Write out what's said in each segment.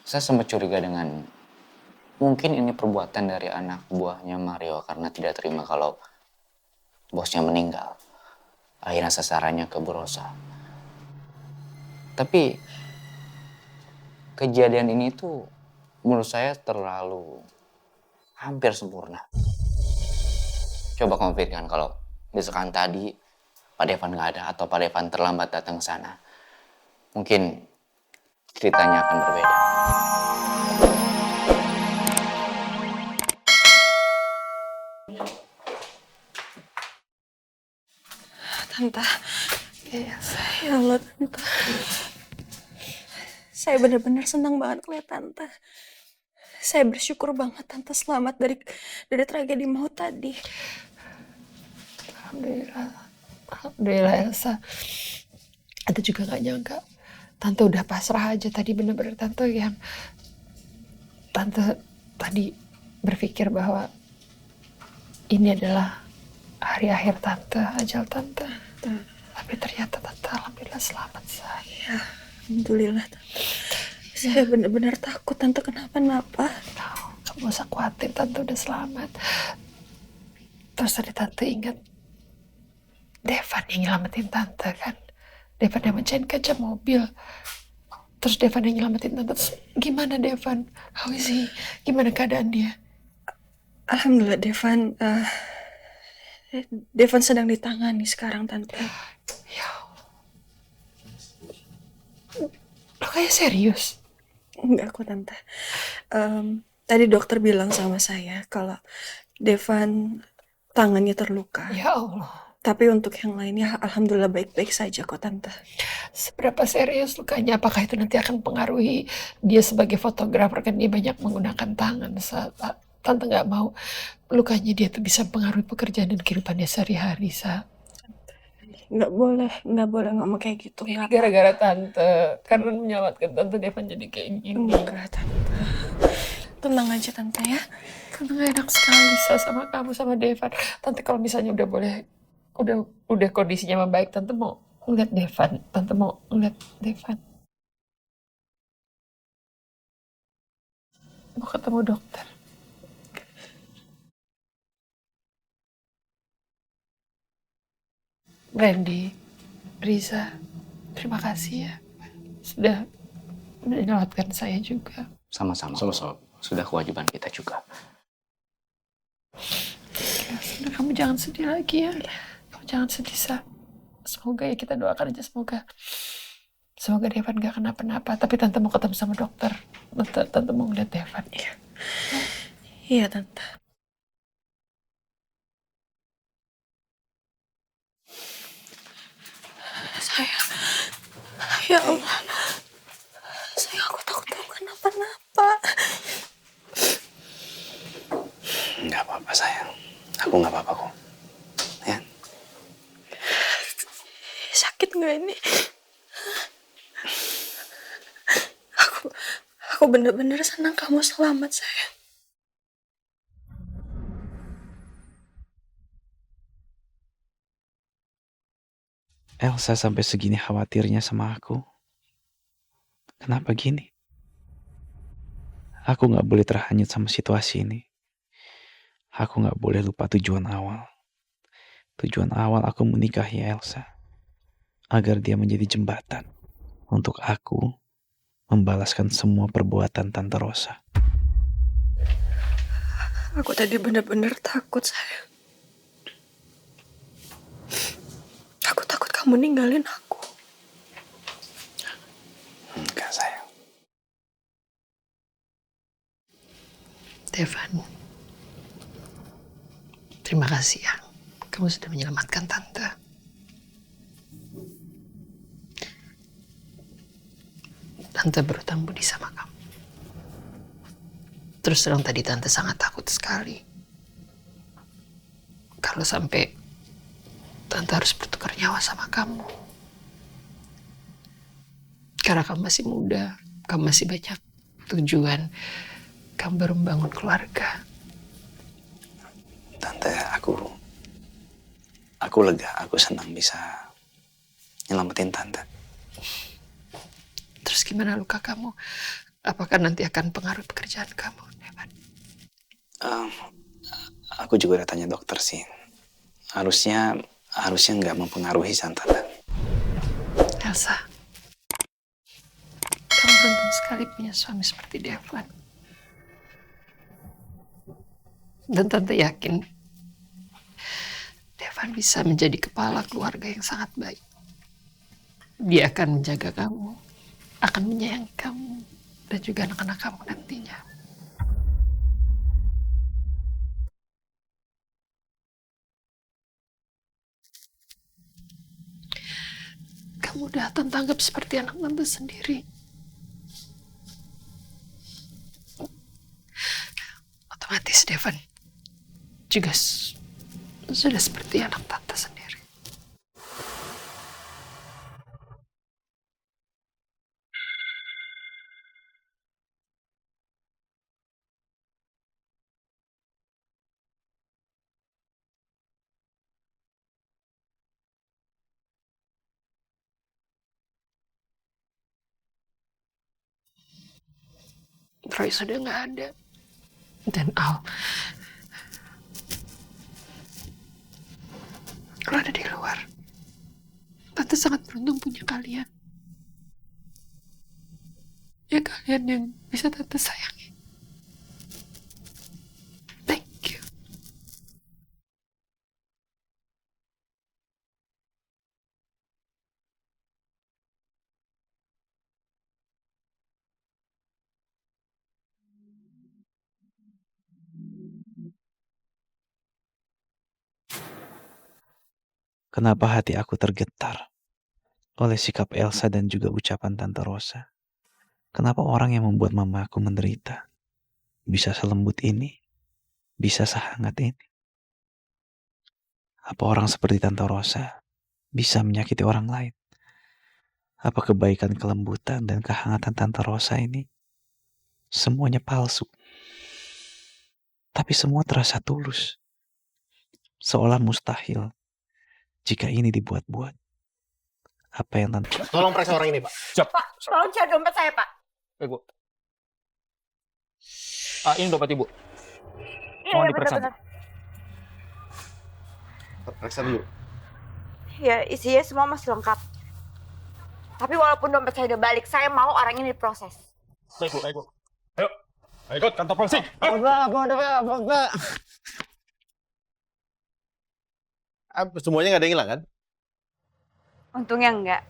Saya sempat curiga dengan mungkin ini perbuatan dari anak buahnya Mario karena tidak terima kalau bosnya meninggal. Akhirnya sasarannya ke Bu Rosa. Tapi kejadian ini tuh menurut saya terlalu hampir sempurna. Coba kamu pikirkan kalau misalkan tadi Pak Devan nggak ada atau Pak Devan terlambat datang ke sana. Mungkin ceritanya akan berbeda. Tante, ya Allah Tante. Saya benar-benar senang banget lihat Tante. Saya bersyukur banget Tante selamat dari tragedi maut tadi. Alhamdulillah Elsa. Tante juga gak nyangka. Tante udah pasrah aja tadi, bener-bener Tante tadi berpikir bahwa ini adalah hari akhir Tante, ajal Tante. Tapi ternyata Tante alhamdulillah selamat saya. Ya, alhamdulillah Tante. Saya benar-benar takut Tante kenapa-napa. Kamu usah khawatir, Tante udah selamat. Terus tadi Tante ingat Devan yang nyelamatin Tante kan. Devan yang mencahin kaca mobil. Terus Devan yang nyelamatin Tante. Terus gimana Devan? How is he? Gimana keadaan dia? Alhamdulillah Devan sedang ditangani sekarang Tante. Ya Allah. Lo kayak serius? Enggak kok Tante. Tadi dokter bilang sama saya kalau Devan tangannya terluka. Ya Allah. Tapi untuk yang lainnya alhamdulillah baik-baik saja kok Tante. Seberapa serius lukanya? Apakah itu nanti akan mempengaruhi dia sebagai fotografer? Kan dia banyak menggunakan tangan. Tante nggak mau lukanya dia tuh bisa mempengaruhi pekerjaan dan kehidupannya sehari-hari, Nggak boleh ngomong kayak gitu. Ini gara-gara Tante, karena menyelamatkan Tante Devan jadi kayak gini. Enggak Tante. Tenang aja Tante ya. Tante gak enak sekali sama kamu, sama Devan. Tante kalau misalnya udah kondisinya membaik, Tante mau ngeliat Devan. Tante mau ngeliat Devan. Mau ketemu dokter. Randy, Riza, terima kasih ya. Sudah menyelamatkan saya juga. Sama-sama. Sudah kewajiban kita juga. Ya, sudah, kamu jangan sedih lagi ya. Kamu jangan sedih, Semoga ya kita doakan aja semoga Devan gak kenapa-napa. Tapi Tante mau ketemu sama dokter. Tante mau ngeliat Devan. Iya. Iya Tante. Ya Allah. Aku takut kamu kenapa-napa. Nggak apa-apa sayang. Aku nggak apa-apa kok. Ya. Sakit nggak ini? Aku bener-bener senang kamu selamat sayang. Elsa sampai segini khawatirnya sama aku. Kenapa gini? Aku gak boleh terhanyut sama situasi ini. Aku gak boleh lupa tujuan awal. Tujuan awal aku menikahi Elsa. Agar dia menjadi jembatan untuk aku membalaskan semua perbuatan Tante Rosa. Aku tadi bener-bener takut sayang. Aku takut kamu ninggalin aku. Enggak sayang. Devan, terima kasih ya. Kamu sudah menyelamatkan Tante. Tante berutang budi sama kamu. Terus terang tadi Tante sangat takut sekali. Kalau sampai Tante harus bertukar nyawa sama kamu. Karena kamu masih muda, kamu masih banyak tujuan. Kamu baru membangun keluarga. Tante, aku lega, aku senang bisa nyelamatin Tante. Terus gimana luka kamu? Apakah nanti akan pengaruh pekerjaan kamu, Devan? Em, aku juga udah tanya dokter sih. Harusnya nggak mempengaruhi Santana. Elsa, kamu beruntung sekali punya suami seperti Devan. Dan Tante yakin Devan bisa menjadi kepala keluarga yang sangat baik. Dia akan menjaga kamu, akan menyayangi kamu, dan juga anak-anak kamu nantinya. Kamu udah Tante anggap seperti anak Tante sendiri. Otomatis Devan juga sudah seperti anak Tante sendiri. Roy sudah nggak ada. Dan Al, kalau ada di luar, Tante sangat beruntung punya kalian. Ya kalian yang bisa Tante sayangi. Thank you. Kenapa hati aku tergetar oleh sikap Elsa dan juga ucapan Tante Rosa? Kenapa orang yang membuat mama aku menderita bisa selembut ini, bisa sehangat ini? Apa orang seperti Tante Rosa bisa menyakiti orang lain? Apa kebaikan, kelembutan, dan kehangatan Tante Rosa ini semuanya palsu? Tapi semua terasa tulus, seolah mustahil jika ini dibuat-buat. Apa yang Tante... Tolong periksa orang ini, Pak. Siap. Pak, tolong cari dompet saya, Pak. Ibu. Ini dompet Ibu. Iya, Mohon iya, diperiksa. benar-benar. Periksa dulu. Ya, isinya semua masih lengkap. Tapi walaupun dompet saya udah balik, saya mau orang ini diproses. Baik, Bu. Baik, Bu. Ayo. Ayo ikut kantor polisi. Semuanya nggak ada yang hilang kan? Untungnya enggak.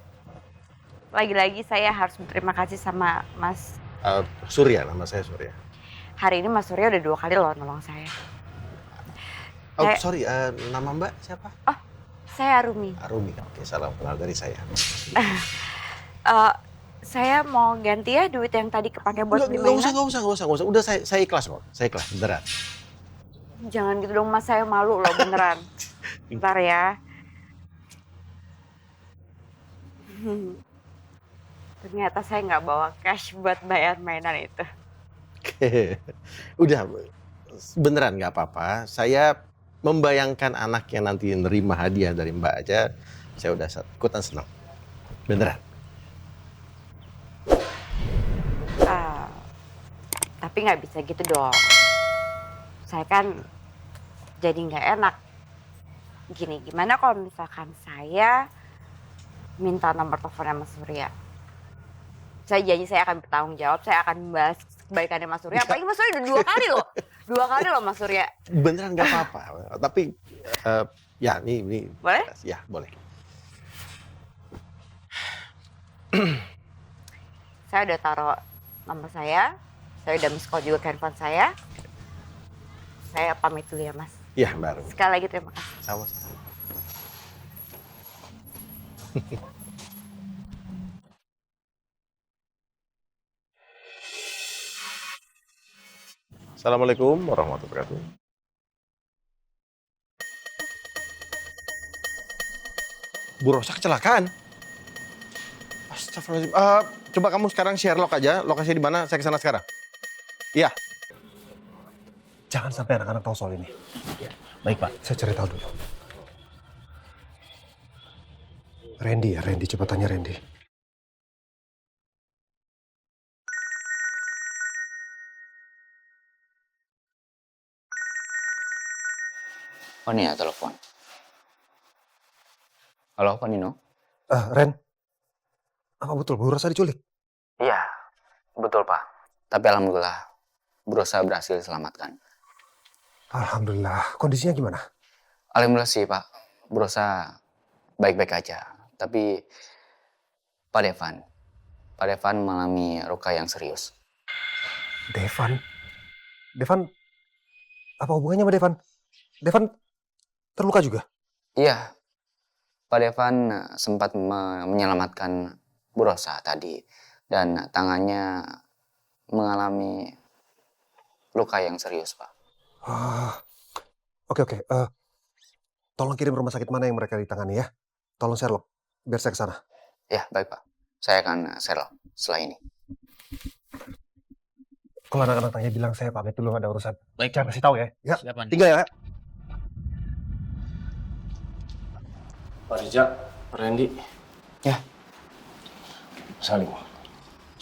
Lagi-lagi saya harus berterima kasih sama Mas. Surya, nama saya Surya. Hari ini Mas Surya udah 2 kali loh nolong saya. Oh, Saya- sorry, nama Mbak siapa? Saya Arumi. Arumi. Oke, salam kenal dari saya. Saya mau ganti ya duit yang tadi kepake buat beli mainan. Nggak usah. Udah saya ikhlas kok. Saya ikhlas, beneran. Jangan gitu dong Mas, saya malu loh beneran. Bentar ya. Ternyata saya nggak bawa cash buat bayar mainan itu. Udah, beneran nggak apa-apa. Saya membayangkan anak yang nanti nerima hadiah dari Mbak aja, saya udah ikutan senang. Beneran. Tapi nggak bisa gitu dong. Saya kan jadi nggak enak. Gini, gimana kalau misalkan saya minta nomor teleponnya Mas Surya? Saya janji saya akan bertanggung jawab, saya akan membahas kebaikannya Mas Surya. Apalagi Mas Surya udah 2 kali loh. 2 kali loh Mas Surya. Beneran nggak apa-apa. Tapi, ya ini. Boleh? Ya, boleh. Saya udah taruh nomor saya udah miss call juga ke handphone saya. Saya pamit dulu ya Mas. Ya, baru. Sekali lagi terima kasih. Sama-sama. Assalamualaikum warahmatullahi wabarakatuh. Bu Rosa kecelakaan. Astagfirullahaladzim. Coba kamu sekarang share log aja. Lokasinya di mana? Saya kesana sekarang. Iya. Jangan sampai anak-anak tahu soal ini. Baik, Pak. Saya cari tahu dulu. Randy ya, Randy. Coba tanya Randy. Oh nih ya telepon. Halo Pak Nino? Ren, apa betul Bu Rosa diculik? Iya, betul Pak. Tapi alhamdulillah berusaha berhasil diselamatkan. Alhamdulillah. Kondisinya gimana? Alhamdulillah sih Pak, berusaha baik-baik aja. Tapi Pak Devan mengalami luka yang serius. Devan? Devan, apa hubungannya sama Devan? Devan terluka juga? Iya, Pak Devan sempat menyelamatkan Bu Rosa tadi. Dan tangannya mengalami luka yang serius Pak. Ah, oke. Tolong kirim rumah sakit mana yang mereka ditangani ya. Tolong Sherlock, biar saya ke sana. Ya, baik Pak. Saya akan share setelah ini. Kalau anak-anak tanya bilang saya pamit dulu ada urusan. Baik, Jangan kasih tahu ya. Ya, silakan. tinggal ya. Pak Rijak, Pak Randy. Ya. Salim.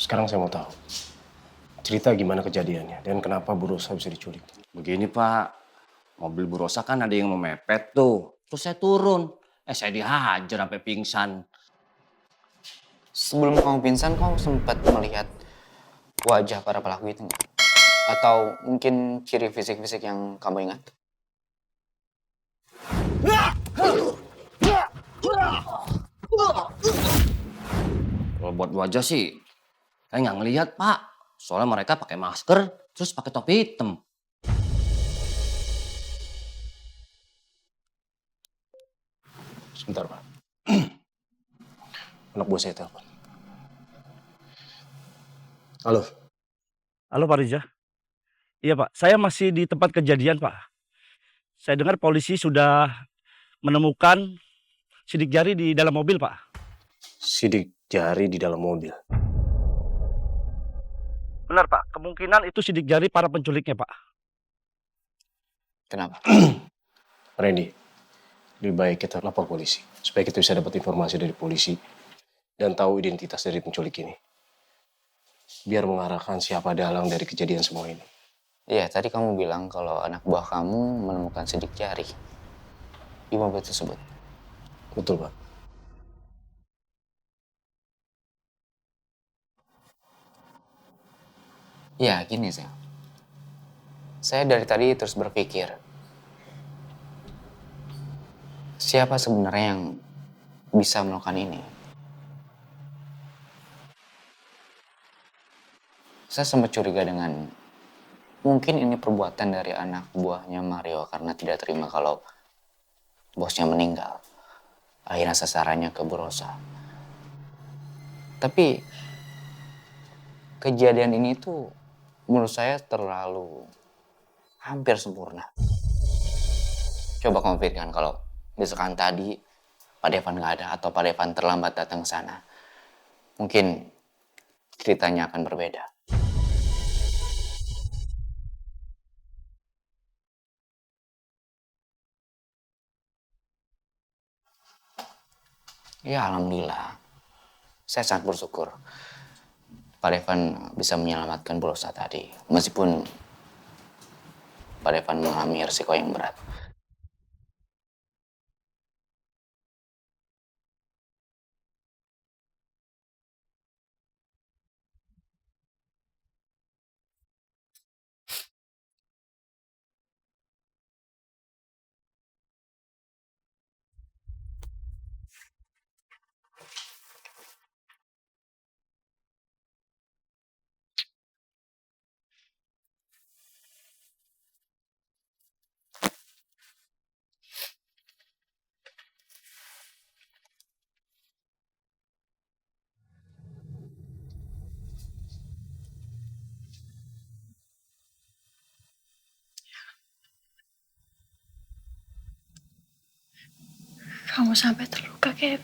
Sekarang saya mau tahu. Cerita gimana kejadiannya dan kenapa Bu Rosa bisa diculik. Begini Pak, mobil Bu Rosa kan ada yang mau mepet tuh. Terus saya turun. Saya dihajar sampai pingsan. Sebelum kamu pingsan, kamu sempat melihat wajah para pelaku itu nggak? Atau mungkin ciri fisik-fisik yang kamu ingat? Kalau buat wajah sih, saya nggak ngelihat Pak. Soalnya mereka pakai masker, terus pakai topi hitam. Sebentar Pak. Anak buah saya telepon. Halo. Halo Pak Riza. Iya Pak, saya masih di tempat kejadian Pak. Saya dengar polisi sudah menemukan sidik jari di dalam mobil Pak. Sidik jari di dalam mobil. Benar Pak, kemungkinan itu sidik jari para penculiknya Pak. Kenapa? Randy, lebih baik kita lapor polisi. Supaya kita bisa dapat informasi dari polisi dan tahu identitas dari penculik ini. Biar mengarahkan siapa dalang dari kejadian semua ini. Iya, tadi kamu bilang kalau anak buah kamu menemukan sidik jari di mobil tersebut. Betul Pak. Ya, gini sih. Saya dari tadi terus berpikir, siapa sebenarnya yang bisa melakukan ini? Saya sempat curiga dengan mungkin ini perbuatan dari anak buahnya Mario karena tidak terima kalau bosnya meninggal. Akhirnya sasarannya ke Bu Rosa. Tapi kejadian ini tuh menurut saya terlalu hampir sempurna. Coba kamu pikirkan kalau misalkan tadi Pak Devan nggak ada atau Pak Devan terlambat datang ke sana. Mungkin ceritanya akan berbeda. Ya alhamdulillah. Saya sangat bersyukur Pak Devan bisa menyelamatkan Bu Rosa tadi. Meskipun Pak Devan mengalami risiko yang berat. Kamu sampai terluka kayak